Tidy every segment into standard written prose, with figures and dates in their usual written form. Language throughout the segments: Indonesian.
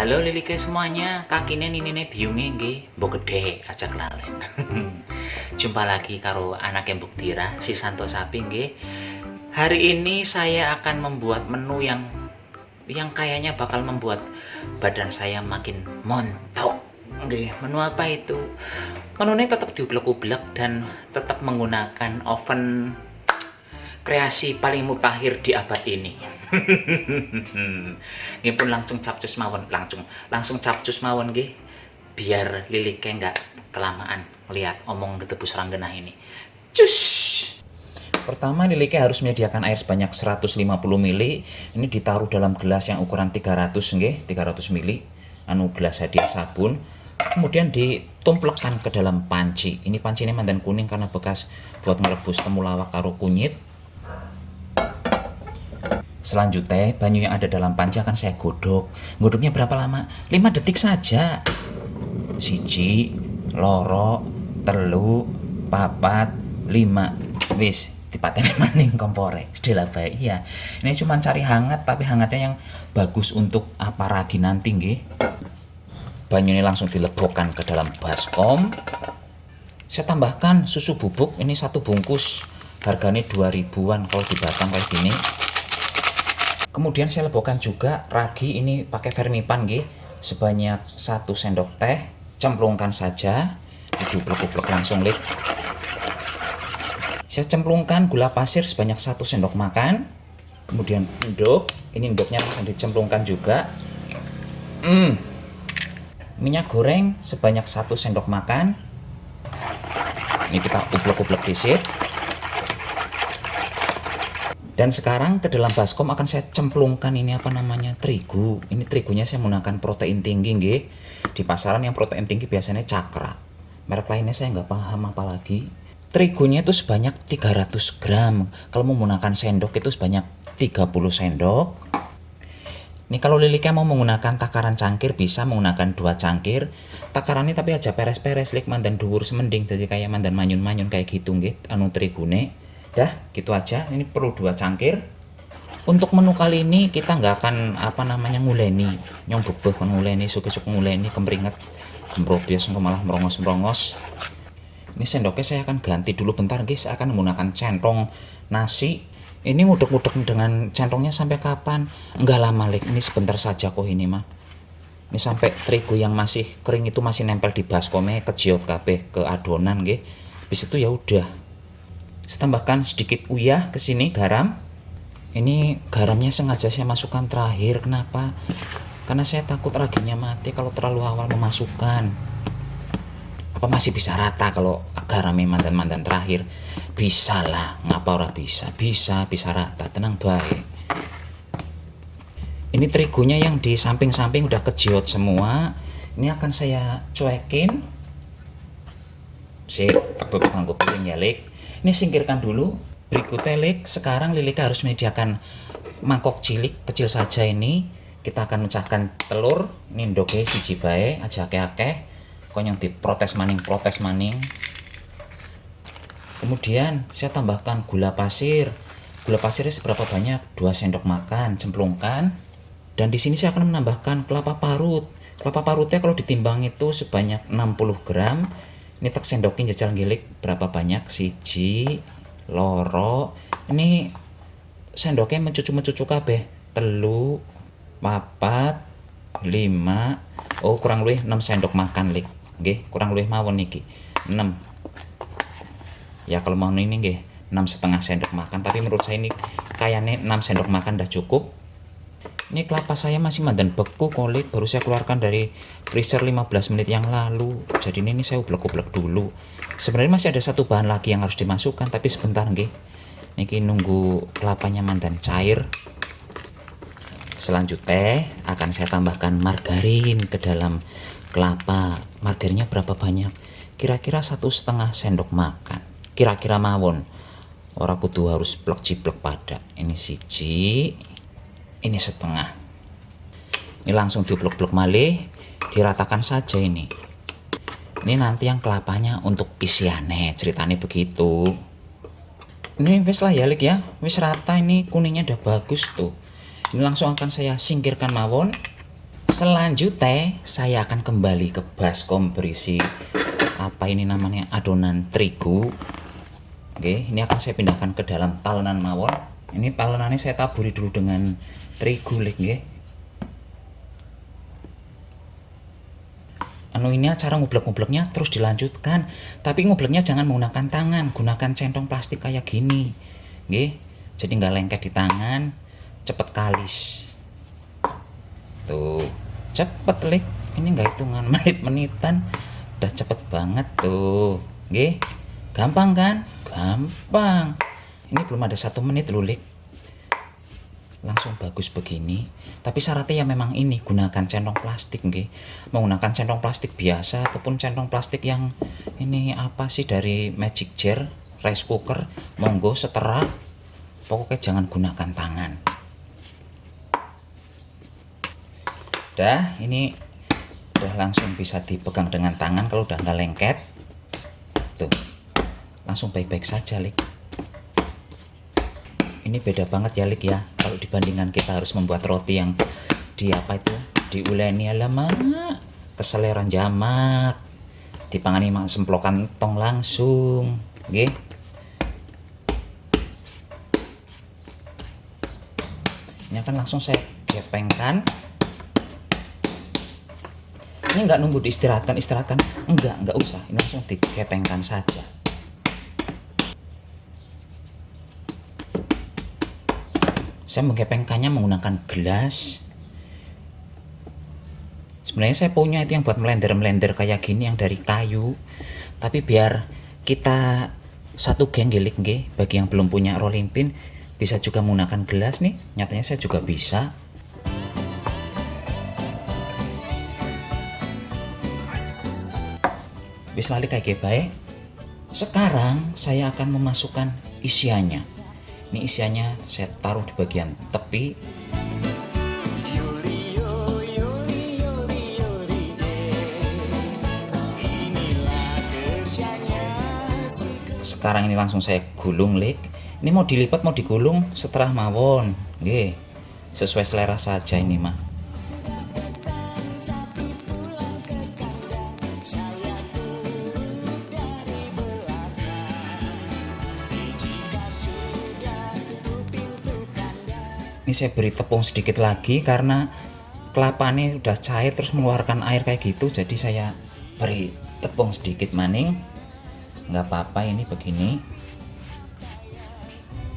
Halo lilike semuanya, kakine ninine biunge nggih, mbok gede aja kelalen. Jumpa lagi karo anake Mbok Dira, si Santo Sapi nggih. Hari ini saya akan membuat menu yang kayaknya bakal membuat badan saya makin montok. Nggih, menu apa itu? Menunya tetap diublek-ublek dan tetap menggunakan oven kreasi paling mutakhir di abad ini. Nggih pun langsung capcus mawon, langsung capcus mawon nggih, biar lilike nggak kelamaan lihat omong ketebus ranggenah ini. Cus. Pertama, lilike harus menyediakan air sebanyak 150 ml. Ini ditaruh dalam gelas yang ukuran 300 nggih, 300 ml. Gelas hadiah sabun. Kemudian ditumplekkan ke dalam panci. Ini panci ini mandan kuning karena bekas buat merebus temulawak karo kunyit. Selanjutnya, banyu yang ada dalam panci akan saya godok. Godoknya berapa lama? 5 detik saja. Siji, loro, telu, papat, 5. Wis, dipateni maning kompore. Sedela bae ya. Ini cuma cari hangat, tapi hangatnya yang bagus untuk aparagi nanti nggih. Banyu ini langsung dilebokkan ke dalam baskom. Saya tambahkan susu bubuk, ini 1 bungkus. Harganya 2000-an kalau di Batam kayak gini. Kemudian saya lebokkan juga ragi, ini pakai vermipan nggih, sebanyak 1 sendok teh. Cemplungkan saja, diublek-ublek langsung lik. Saya cemplungkan gula pasir sebanyak 1 sendok makan. Kemudian endok, ini endoknya akan dicemplungkan juga. Minyak goreng sebanyak 1 sendok makan. Ini kita ublek-ublek dikit. Dan sekarang ke dalam baskom akan saya cemplungkan ini terigu. Ini terigunya saya menggunakan protein tinggi nggih. Di pasaran yang protein tinggi biasanya Cakra. Merek lainnya saya nggak paham apalagi. Terigunya itu sebanyak 300 gram. Kalau menggunakan sendok itu sebanyak 30 sendok. Ini kalau lilike mau menggunakan takaran cangkir bisa menggunakan 2 cangkir. Takarannya tapi aja peres-peres lik mandan dhuwur semending, jadi kayak mandan manyun-manyun kayak gitu nggih terigune. Dah, gitu aja. Ini perlu 2 cangkir. Untuk menu kali ini kita nggak akan nguleni, nyong bebeh nguleni, suke-suke nguleni, kemringet, kemprobios, malah merongos-merongos. Ini sendoknya saya akan ganti dulu bentar guys. Saya akan menggunakan centong nasi. Ini ngudek-ngudek dengan centongnya sampai kapan? Enggak lama lik. Ini sebentar saja kok ini mah. Ini sampai terigu yang masih kering itu masih nempel di baskomnya, kejiot kabeh ke adonan nggih. Habis itu ya udah. Saya tambahkan sedikit uyah ke sini, garam. Ini garamnya sengaja saya masukkan terakhir. Kenapa? Karena saya takut raginya mati kalau terlalu awal memasukkan. Apa masih bisa rata kalau garamnya mandan-mandan terakhir? Bisa lah, ngapa ora bisa? Bisa rata, tenang baik. Ini terigunya yang di samping-samping udah kejiot semua. Ini akan saya cuekin. Sip, tertutup nganggo piring ya, Lik. Ini singkirkan dulu. Berikutnya lik, sekarang lilike harus menyediakan mangkok cilik kecil saja ini. Kita akan mecahkan telur. Ini ndoke siji bae, aja akeh-akeh. Kok yang diprotes maning. Kemudian saya tambahkan gula pasir. Gula pasirnya seberapa banyak? 2 sendok makan, cemplungkan. Dan di sini saya akan menambahkan kelapa parut. Kelapa parutnya kalau ditimbang itu sebanyak 60 gram. Ini tak sendokin jajal gilik berapa banyak, siji, loro. Ini sendoknya mencucu kabeh. Telu, papat, 5. Oh, kurang lebih 6 sendok makan lik. Nggih, kurang lebih mawon niki. 6. Ya kalau mau ini nggih 6,5 sendok makan, tapi menurut saya ini kayaknya 6 sendok makan dah cukup. Ini kelapa saya masih mandan beku kolik, baru saya keluarkan dari freezer 15 menit yang lalu. Jadi ini saya ublek-ublek dulu. Sebenarnya masih ada 1 bahan lagi yang harus dimasukkan, tapi sebentar nggih. Niki nunggu kelapanya mandan cair. Selanjutnya akan saya tambahkan margarin ke dalam kelapa. Margarinnya berapa banyak? Kira-kira 1,5 sendok makan. Kira-kira mawon. Ora kudu harus plek-ciplek pada. Ini siji. Ini setengah. Ini langsung diblok-blok malih, diratakan saja ini. Ini nanti yang kelapanya untuk isiannya, ceritanya begitu. Ini wis lah ya lik ya, wis rata, ini kuningnya udah bagus tuh. Ini langsung akan saya singkirkan mawon. Selanjutnya saya akan kembali ke baskom berisi apa ini namanya adonan terigu. Oke, ini akan saya pindahkan ke dalam talenan mawon. Ini talenannya saya taburi dulu dengan terigu lek nggih. Ini cara ngublek-ngubleknya terus dilanjutkan, tapi ngubleknya jangan menggunakan tangan, gunakan centong plastik kayak gini nggih, jadi nggak lengket di tangan, cepet kalis tuh, cepet lek, ini nggak hitungan menit-menitan, udah cepet banget tuh nggih, gampang kan, gampang, ini belum ada 1 menit loh lek, langsung bagus begini. Tapi syaratnya ya memang ini gunakan centong plastik nggih. Menggunakan centong plastik biasa ataupun centong plastik yang ini apa sih dari Magic Jar, rice cooker, monggo setera. Pokoknya jangan gunakan tangan. Udah, ini udah langsung bisa dipegang dengan tangan kalau udah nggak lengket. Tuh. Langsung baik-baik saja, Lik. Ini beda banget ya Lik ya, kalau dibandingkan kita harus membuat roti yang di apa itu, diuleni lama, keseleran jamak, dipangani mak semplokan tong langsung, nggih. Ini akan langsung saya gepengkan. Ini nggak nunggu diistirahatkan, enggak usah, ini langsung digepengkan saja. Saya menggepengkannya menggunakan gelas. Sebenarnya saya punya itu yang buat melender kayak gini yang dari kayu. Tapi biar kita satu geng gilik nggih, bagi yang belum punya rolling pin bisa juga menggunakan gelas nih. Nyatanya saya juga bisa. Wis lali kayak baik. Sekarang saya akan memasukkan isiannya. Ini isiannya saya taruh di bagian tepi. Sekarang ini langsung saya gulung Lik. Ini mau dilipat mau digulung setelah mawon. Nggih. Sesuai selera saja ini mah. Ini saya beri tepung sedikit lagi karena kelapanya udah cair terus mengeluarkan air kayak gitu, jadi saya beri tepung sedikit maning. Nggak apa-apa ini begini.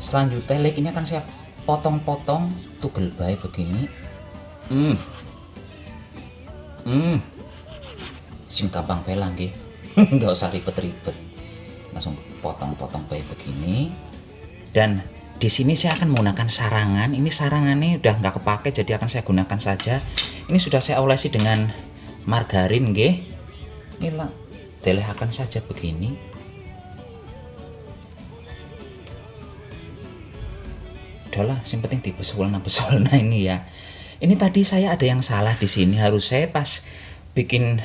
Selanjutnya Lek, ini akan saya potong-potong tugel bae begini. Sing gampang pelang nggih. Nggak usah ribet-ribet. Langsung potong-potong bae begini. Dan di sini saya akan menggunakan sarangan. Ini sarangannya udah nggak kepake, jadi akan saya gunakan saja. Ini sudah saya olesi dengan margarin, nggih. Inilah, delehakan saja begini. Udahlah, yang penting dibesolna ini ya. Ini tadi saya ada yang salah di sini. Harus saya pas bikin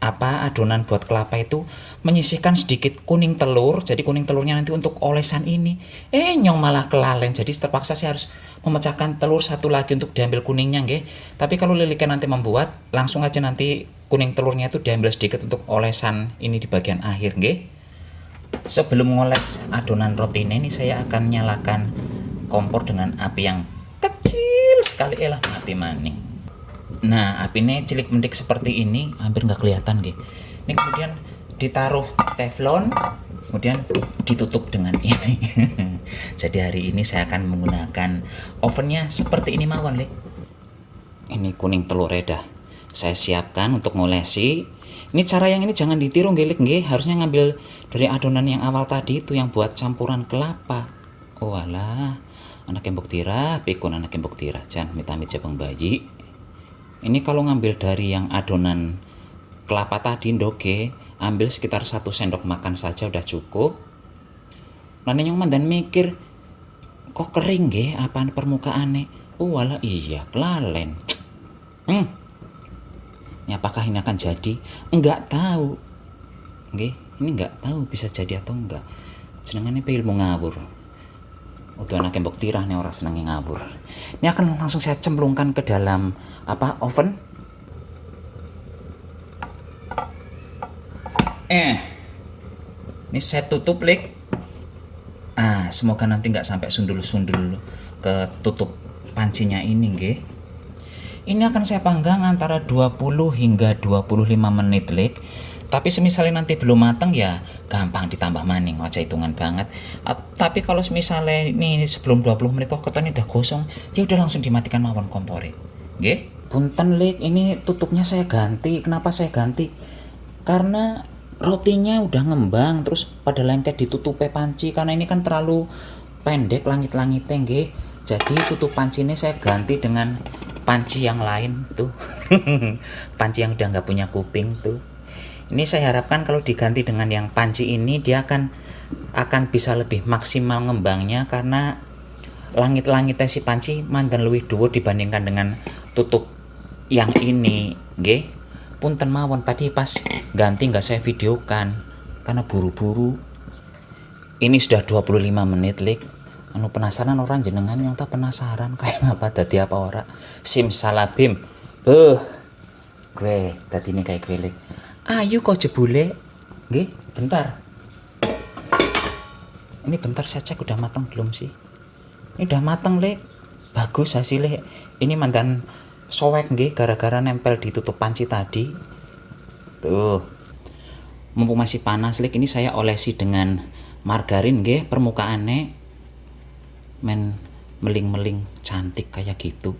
adonan buat kelapa itu menyisihkan sedikit kuning telur, jadi kuning telurnya nanti untuk olesan ini. Nyong malah kelalen, jadi terpaksa saya harus memecahkan telur satu lagi untuk diambil kuningnya nggih. Tapi kalau Lilikan nanti membuat, langsung aja nanti kuning telurnya itu diambil sedikit untuk olesan ini di bagian akhir nggih. Sebelum ngoles adonan roti ini saya akan nyalakan kompor dengan api yang kecil sekali, mati maning. Nah, apinya cilik mendik seperti ini, hampir nggak kelihatan nggih. Ini kemudian ditaruh teflon, kemudian ditutup dengan ini. Jadi hari ini saya akan menggunakan ovennya seperti ini mawon Lek. Ini kuning telur dah saya siapkan untuk ngolesi. Ini cara yang ini jangan ditiru nggih Lek nggih, harusnya ngambil dari adonan yang awal tadi itu yang buat campuran kelapa. Oh alah, anak embok tira, pikun anak embok tira, jangan amit-amit jabang bayi. Ini kalau ngambil dari yang adonan kelapa tadi ndoge, ambil sekitar 1 sendok makan saja udah cukup. Lane nyong mandan mikir, kok kering nggih apaan permukaannya? Walah iya, kelalen. Ini apakah ini akan jadi? Enggak tahu. Nggih, ini enggak tahu bisa jadi atau enggak. Senengane pe ilmu ngawur. Udah anak embok tirah nih orang seneng ngawur. Ini akan langsung saya cemplungkan ke dalam oven. Ini saya tutup Lik. Semoga nanti nggak sampai sundul-sundul ke tutup pancinya ini nggih. Ini akan saya panggang antara 20 hingga 25 menit Lik. Tapi semisalnya nanti belum matang ya gampang ditambah maning, aja hitungan banget. Tapi kalau misalnya ini sebelum 20 menit kok ketone udah gosong, ya udah langsung dimatikan mawon kompore. Nggih. Punten Lik, ini tutupnya saya ganti. Kenapa saya ganti? Karena rotinya udah ngembang terus pada lengket ditutupe panci, karena ini kan terlalu pendek langit-langitnya nggih. Jadi tutup panci ini saya ganti dengan panci yang lain tuh. Panci yang udah nggak punya kuping tuh. Ini saya harapkan kalau diganti dengan yang panci ini dia akan bisa lebih maksimal ngembangnya, karena langit-langitnya si panci mandan luwih dhuwur dibandingkan dengan tutup yang ini nggih. Punten mawon tadi pas ganti nggak saya videokan karena buru-buru. Ini sudah 25 menit Lik. Penasaran orang jenengan yang tak penasaran kayak ngapa tadi apa ora. Simsalabim. Gue tadi ini kayak gue Lik. Ayo kok jebule. Nggih, bentar. Ini bentar saya cek udah matang belum sih. Ini udah matang Lik. Bagus hasilnya. Ini mandan sowek nggih gara-gara nempel di tutup panci tadi. Tuh. Mumpung masih panas Lik, ini saya olesi dengan margarin nggih, permukaannya men meling-meling cantik kayak gitu.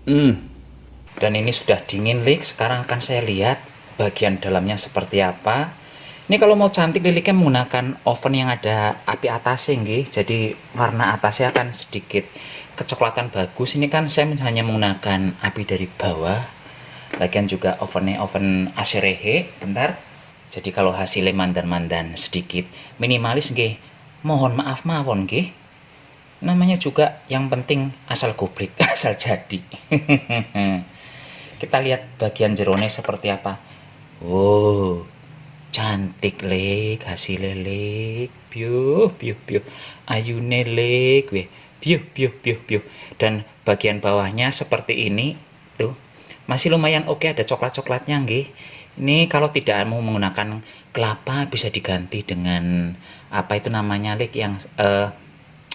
Dan ini sudah dingin Lik. Sekarang akan saya lihat bagian dalamnya seperti apa. Ini kalau mau cantik liliknya menggunakan oven yang ada api atasnya nggih. Jadi warna atasnya akan sedikit kecoklatan bagus. Ini kan saya hanya menggunakan api dari bawah. Lagian juga ovennya oven Aserehe. Bentar. Jadi kalau hasilnya mandan-mandan sedikit minimalis nggih, mohon maaf mawon nggih. Namanya juga yang penting asal goblik, asal jadi. Kita lihat bagian jerone seperti apa. Wow, cantik Lik, hasilnya Lik. Piuh. Ayune Lik, weh. Piuh. Dan bagian bawahnya seperti ini, tuh. Masih lumayan oke, ada coklat-coklatnya nggih. Ini kalau tidak mau menggunakan kelapa bisa diganti dengan apa itu namanya Lik, yang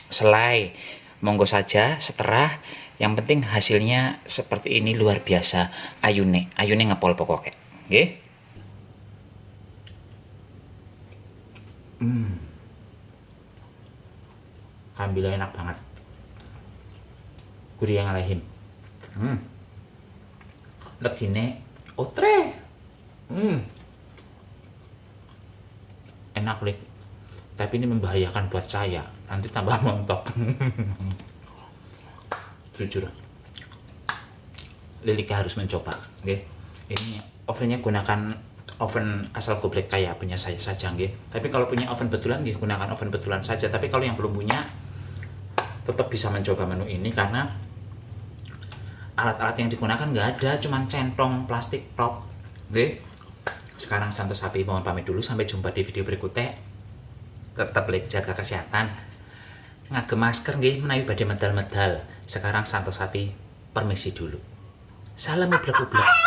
selai. Monggo saja, seterah. Yang penting hasilnya seperti ini luar biasa. Ayune ngepol pokoknya. Nggih. Kambilnya enak banget. Gurih yang ngalahin. Legine otre. Enak Lik. Tapi ini membahayakan buat saya. Nanti tambah montok. Jujur. Liliknya harus mencoba, nggih. Ini ovennya gunakan oven asal goblek kayak punya saya saja nggih. Tapi kalau punya oven betulan nggih gunakan oven betulan saja. Tapi kalau yang belum punya tetap bisa mencoba menu ini karena alat-alat yang digunakan nggak ada, cuman centong plastik top. Nggih. Sekarang Santo Sapi mohon pamit dulu, sampai jumpa di video berikutnya. Tetap jaga kesehatan. Ngagem masker nggih menawi badhe medal-medal. Sekarang Santo Sapi permisi dulu. Salam ublek-ublek.